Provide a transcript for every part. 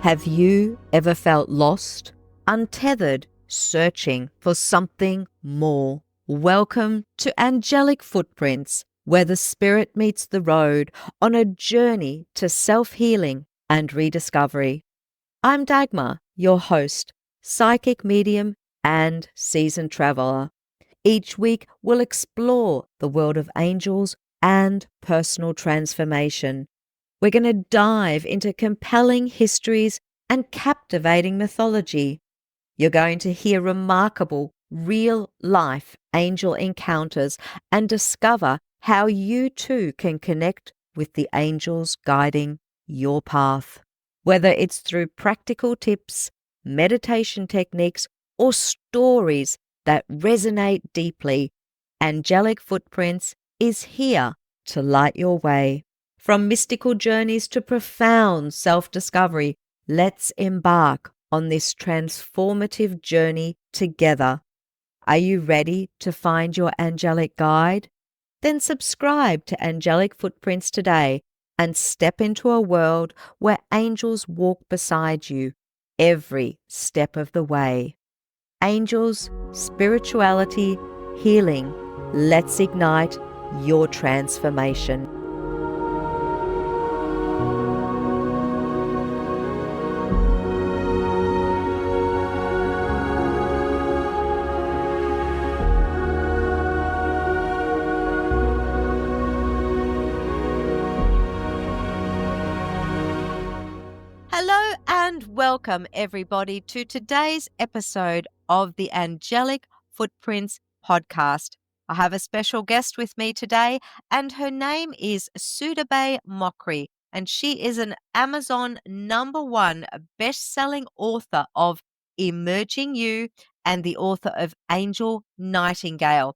Have you ever felt lost, untethered, searching for something more? Welcome to Angelic Footprints, where the spirit meets the road on a journey to self-healing and rediscovery. I'm Dagmar, your host, psychic medium and seasoned traveler. Each week, we'll explore the world of angels and personal transformation. We're going to dive into compelling histories and captivating mythology. You're going to hear remarkable, real-life angel encounters and discover how you too can connect with the angels guiding your path. Whether it's through practical tips, meditation techniques, or stories that resonate deeply, Angelic Footprints is here to light your way. From mystical journeys to profound self-discovery, let's embark on this transformative journey together. Are you ready to find your angelic guide? Then subscribe to Angelic Footprints today and step into a world where angels walk beside you every step of the way. Angels, spirituality, healing. Let's ignite your transformation. Hello and welcome everybody to today's episode of the Angelic Footprints podcast. I have a special guest with me today and her name is Soodabeh Mokry, and she is an Amazon #1 best-selling author of Emerging You and the author of Angel Nightingale.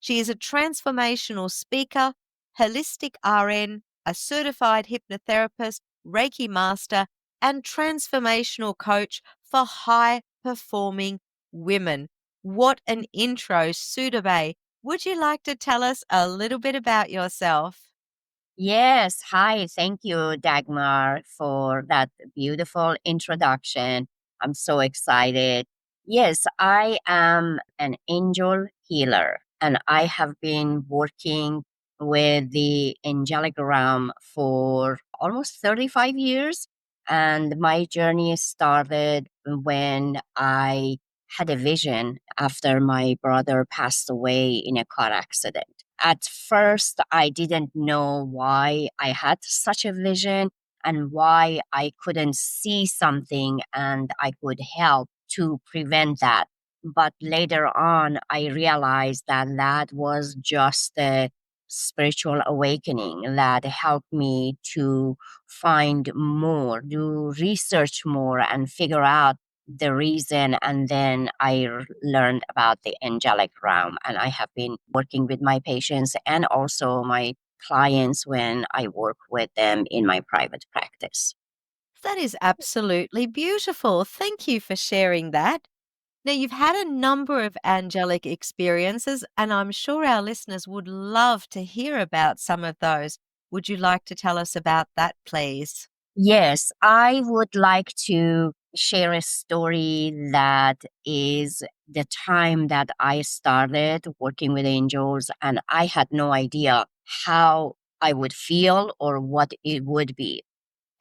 She is a transformational speaker, holistic RN, a certified hypnotherapist, Reiki master, and transformational coach for high-performing women. What an intro, Soodabeh. Would you like to tell us a little bit about yourself? Yes. Hi. Thank you, Dagmar, for that beautiful introduction. I'm so excited. Yes, I am an angel healer, and I have been working with the angelic realm for almost 35 years. And my journey started when I had a vision after my brother passed away in a car accident. At first, I didn't know why I had such a vision and why I couldn't see something and I could help to prevent that. But later on, I realized that that was just a spiritual awakening that helped me to find more, do research more, and figure out the reason. And then learned about the angelic realm, and I have been working with my patients and also my clients when I work with them in my private practice. That is absolutely beautiful. Thank you for sharing that. Now, you've had a number of angelic experiences, and I'm sure our listeners would love to hear about some of those. Would you like to tell us about that, please? Yes, I would like to share a story that is the time that I started working with angels, and I had no idea how I would feel or what it would be.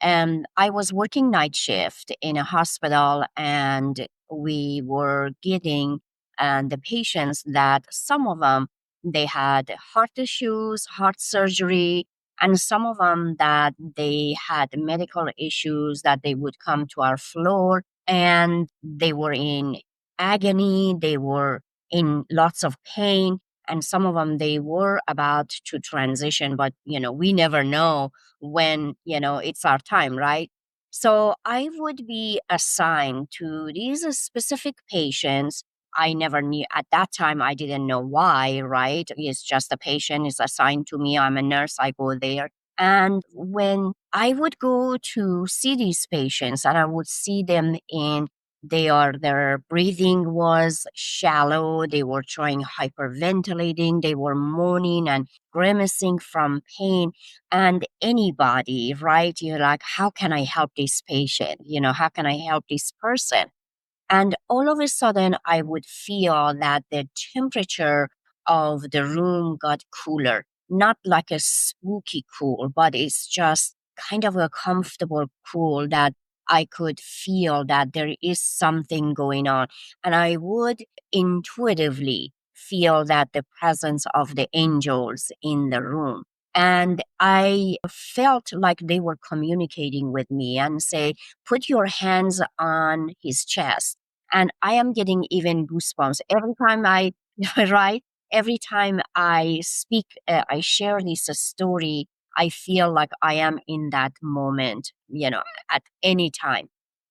And I was working night shift in a hospital, and we were getting the patients that some of them they had heart issues, heart surgery, and some of them that they had medical issues that they would come to our floor and they were in agony, they were in lots of pain, and some of them they were about to transition, but we never know when it's our time, right? So I would be assigned to these specific patients. I never knew at that time, I didn't know why, right? It's just a patient is assigned to me. I'm a nurse, I go there. And when I would go to see these patients and I would see them in Their breathing was shallow. They were trying hyperventilating. They were moaning and grimacing from pain. And anybody, right? You're like, how can I help this patient? How can I help this person? And all of a sudden, I would feel that the temperature of the room got cooler, not like a spooky cool, but it's just kind of a comfortable cool that I could feel that there is something going on. And I would intuitively feel that the presence of the angels in the room. And I felt like they were communicating with me and say, put your hands on his chest. And I am getting even goosebumps every time I, right? Every time I speak, I share this story, I feel like I am in that moment, at any time.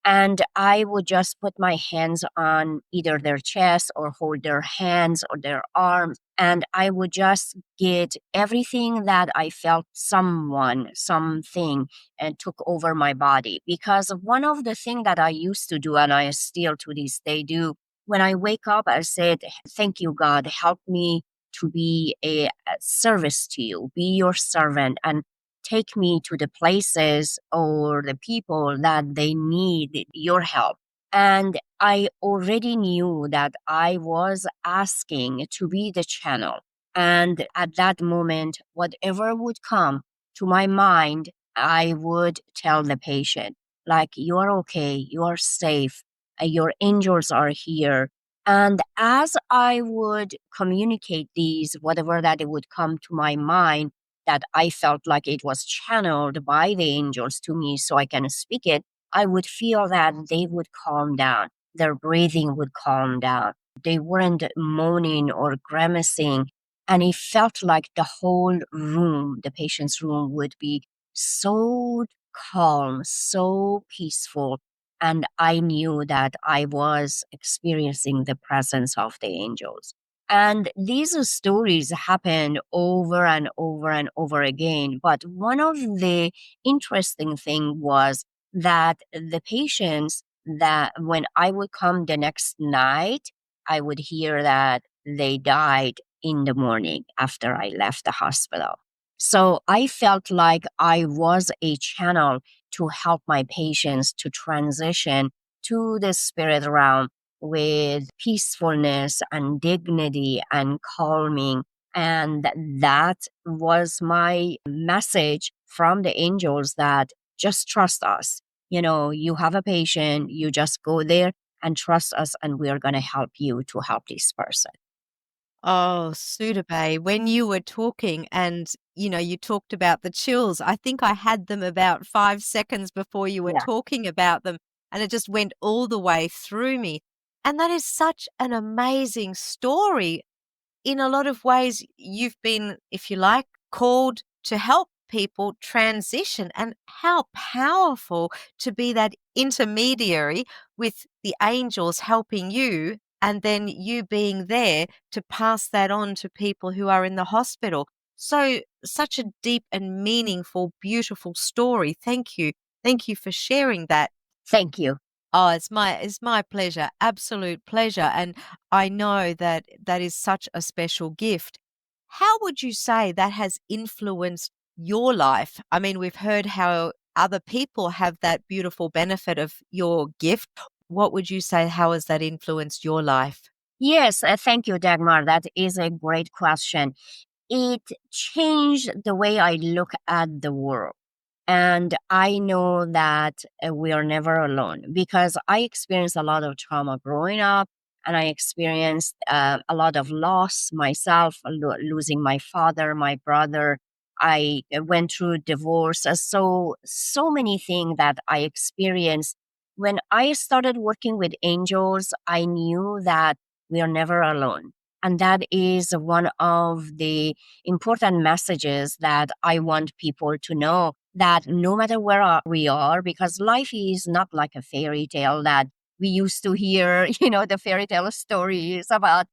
And I would just put my hands on either their chest or hold their hands or their arms. And I would just get everything that I felt someone, something, and took over my body. Because one of the things that I used to do, and I still to this day do, when I wake up, I said, thank you, God, help me to be a service to you, be your servant, and take me to the places or the people that they need your help. And I already knew that I was asking to be the channel. And at that moment, whatever would come to my mind, I would tell the patient, like, you're okay, you're safe, your angels are here. And as I would communicate these, whatever that it would come to my mind, that I felt like it was channeled by the angels to me so I can speak it, I would feel that they would calm down. Their breathing would calm down. They weren't moaning or grimacing. And it felt like the whole room, the patient's room, would be so calm, so peaceful. And I knew that I was experiencing the presence of the angels. And these stories happened over and over and over again. But one of the interesting thing was that the patients that when I would come the next night, I would hear that they died in the morning after I left the hospital. So I felt like I was a channel to help my patients to transition to the spirit realm with peacefulness and dignity and calming. And that was my message from the angels, that just trust us. You have a patient, you just go there and trust us, and we are going to help you to help this person. Oh, Soodabeh, when you were talking and, you talked about the chills, I think I had them about 5 seconds before you were Yeah. talking about them, and it just went all the way through me. And that is such an amazing story. In a lot of ways, you've been, if you like, called to help people transition. And how powerful to be that intermediary with the angels helping you, and then you being there to pass that on to people who are in the hospital. So, such a deep and meaningful, beautiful story. Thank you. Thank you for sharing that. Thank you. Oh, it's my pleasure, absolute pleasure, and I know that that is such a special gift. How would you say that has influenced your life? I mean, we've heard how other people have that beautiful benefit of your gift. What would you say, how has that influenced your life? Yes, thank you, Dagmar. That is a great question. It changed the way I look at the world. And I know that we are never alone, because I experienced a lot of trauma growing up, and I experienced a lot of loss myself, losing my father, my brother. I went through divorce. So many things that I experienced. When I started working with angels, I knew that we are never alone. And that is one of the important messages that I want people to know, that no matter where we are, because life is not like a fairy tale that we used to hear, the fairy tale stories about,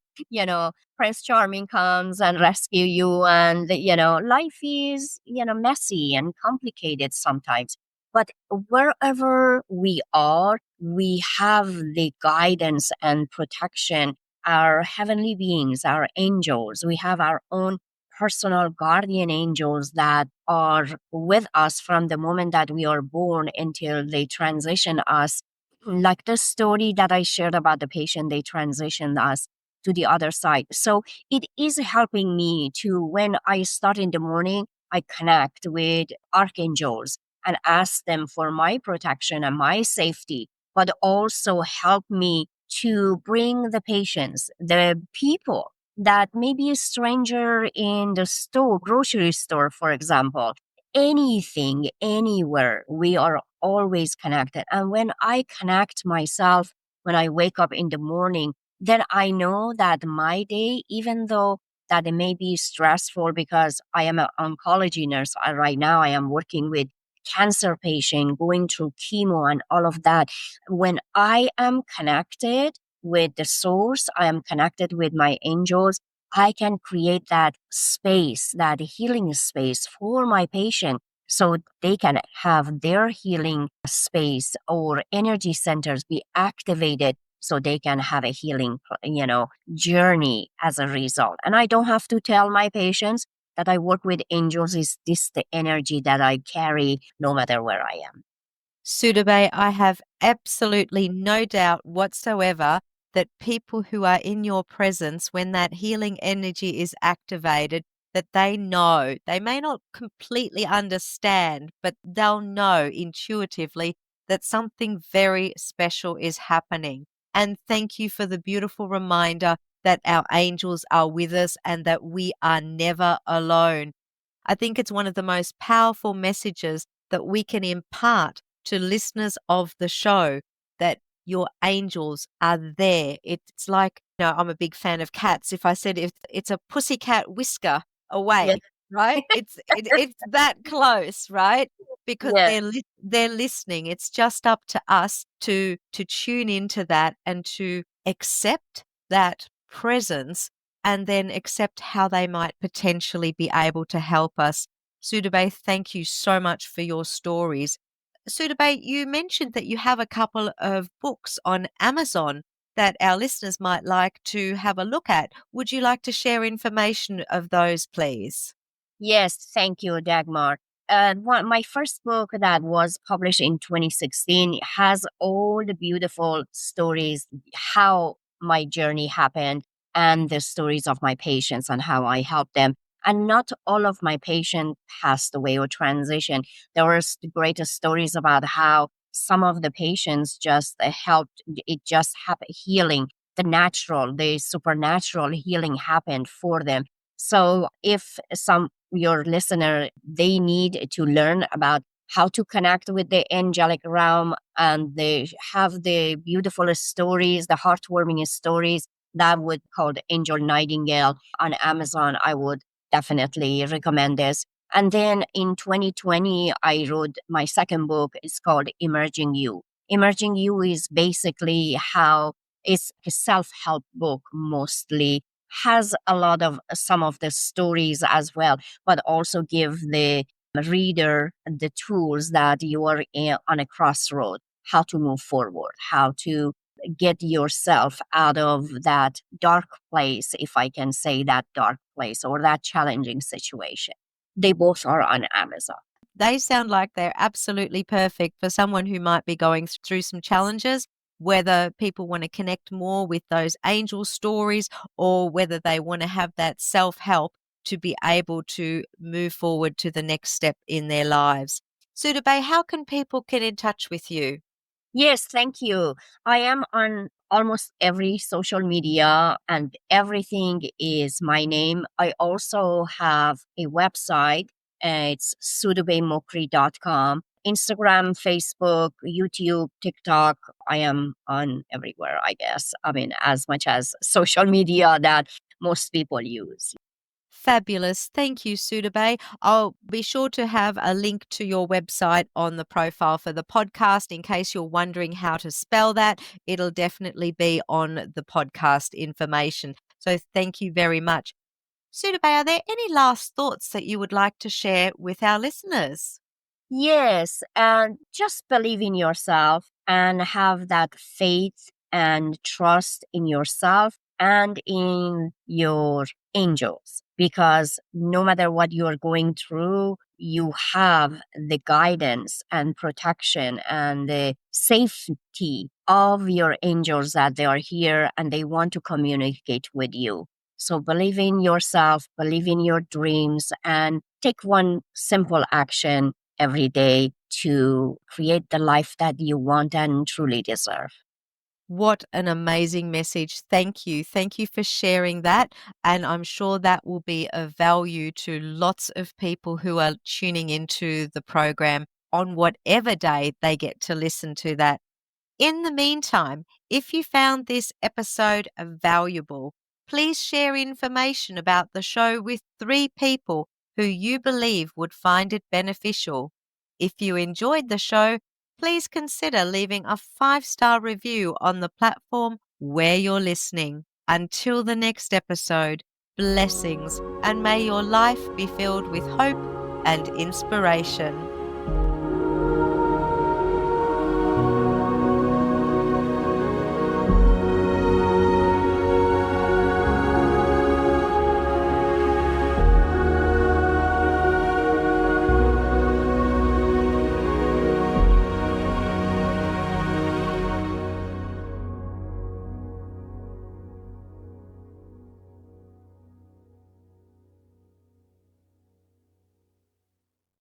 Prince Charming comes and rescue you. And, life is, messy and complicated sometimes. But wherever we are, we have the guidance and protection, our heavenly beings, our angels. We have our own personal guardian angels that are with us from the moment that we are born until they transition us. Like the story that I shared about the patient, they transitioned us to the other side. So it is helping me to, when I start in the morning, I connect with archangels and ask them for my protection and my safety, but also help me to bring the patients, the people that may be a stranger in the store, grocery store, for example, anything, anywhere, we are always connected. And when I connect myself, when I wake up in the morning, then I know that my day, even though that it may be stressful because I am an oncology nurse. Right now, I am working with cancer patient going through chemo and all of that. When I am connected with the source, I am connected with my angels, I can create that space, that healing space for my patient so they can have their healing space or energy centers be activated so they can have a healing, journey as a result. And I don't have to tell my patients that I work with angels. Is this the energy that I carry no matter where I am? Soodabeh, I have absolutely no doubt whatsoever that people who are in your presence, when that healing energy is activated, that they know, they may not completely understand, but they'll know intuitively that something very special is happening. And thank you for the beautiful reminder that our angels are with us and that we are never alone. I think it's one of the most powerful messages that we can impart to listeners of the show, that your angels are there. It's like, I'm a big fan of cats. If I said if it's a pussycat whisker Yes. away, right? It's that close, right? Because Yes. they're listening. It's just up to us to tune into that and to accept that presence, and then accept how they might potentially be able to help us. Soodabeh, thank you so much for your stories. Soodabeh, you mentioned that you have a couple of books on Amazon that our listeners might like to have a look at. Would you like to share information of those, please? Yes, thank you, Dagmar. My first book that was published in 2016 has all the beautiful stories, how my journey happened, and the stories of my patients and how I helped them. And not all of my patients passed away or transitioned. There were greatest stories about how some of the patients just helped, it just happened, healing, the natural, the supernatural healing happened for them. So if some your listener, they need to learn about how to connect with the angelic realm, and they have the beautiful stories, the heartwarming stories that would called Angel Nightingale on Amazon. I would definitely recommend this. And then in 2020, I wrote my second book. It's called Emerging You. Emerging You is basically how it's a self-help book, mostly has a lot of some of the stories as well, but also give the reader the tools that you are on a crossroad, how to move forward, how to get yourself out of that dark place, if I can say that dark place, or that challenging situation. They both are on Amazon. They sound like they're absolutely perfect for someone who might be going through some challenges, whether people want to connect more with those angel stories or whether they want to have that self help to be able to move forward to the next step in their lives. Soodabeh, how can people get in touch with you? Yes, thank you. I am on almost every social media and everything is my name. I also have a website. It's soodabehmokry.com. Instagram, Facebook, YouTube, TikTok. I am on everywhere, I guess. I mean, as much as social media that most people use. Fabulous. Thank you, Soodabeh. I'll be sure to have a link to your website on the profile for the podcast in case you're wondering how to spell that. It'll definitely be on the podcast information. So thank you very much. Soodabeh, are there any last thoughts that you would like to share with our listeners? Yes, and just believe in yourself. and have that faith and trust in yourself and in your angels. Because no matter what you are going through, you have the guidance and protection and the safety of your angels, that they are here and they want to communicate with you. So believe in yourself, believe in your dreams, and take one simple action every day to create the life that you want and truly deserve. What an amazing message. Thank you. Thank you for sharing that. And I'm sure that will be of value to lots of people who are tuning into the program on whatever day they get to listen to that. In the meantime, if you found this episode valuable, please share information about the show with 3 people who you believe would find it beneficial. If you enjoyed the show, please consider leaving a 5-star review on the platform where you're listening. Until the next episode, blessings, and may your life be filled with hope and inspiration.